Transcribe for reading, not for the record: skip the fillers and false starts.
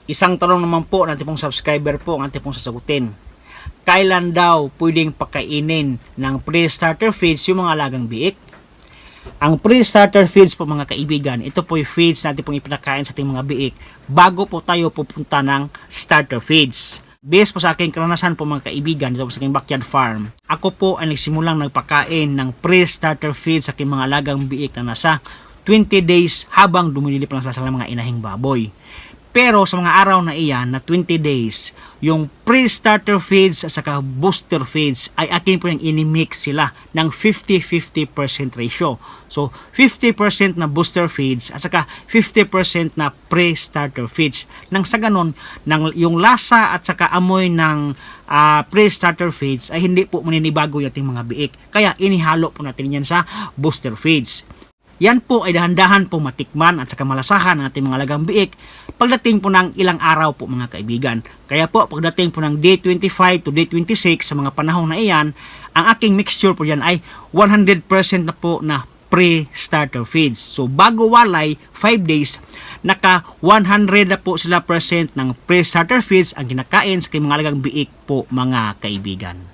Isang tanong naman po ng tipong subscriber po ang ating pong sasagutin. Kailan daw pwedeng pakainin ng pre-starter feeds yung mga alagang biik? Ang pre-starter feeds po mga kaibigan, ito po yung feeds na ating pong ipinakain sa ating mga biik bago po tayo pupunta ng starter feeds. Based po sa aking karanasan po mga kaibigan dito po sa aking backyard farm, ako po ay nagsimulang nagpakain ng pre-starter feeds sa aking mga alagang biik na nasa 20 days habang dumilili pa lang sila sa mga inahing baboy. Pero sa mga araw na iyan, na 20 days, yung pre-starter feeds at saka booster feeds ay akin po yung inimix sila ng 50-50% ratio. So, 50% na booster feeds at saka 50% na pre-starter feeds. Nang sa ganon, yung lasa at saka amoy ng pre-starter feeds ay hindi po maninibago yung ating mga biik. Kaya inihalo po natin yan sa booster feeds. Yan po ay dahan-dahan po matikman at saka malasahan ng ating mga alagang biik pagdating po ng ilang araw po mga kaibigan. Kaya po pagdating po ng day 25 to day 26 sa mga panahon na iyan, ang aking mixture po yan ay 100% na po na pre-starter feeds. So bago walay 5 days, naka 100 na po sila percent ng pre-starter feeds ang kinakain sa mga alagang biik po mga kaibigan.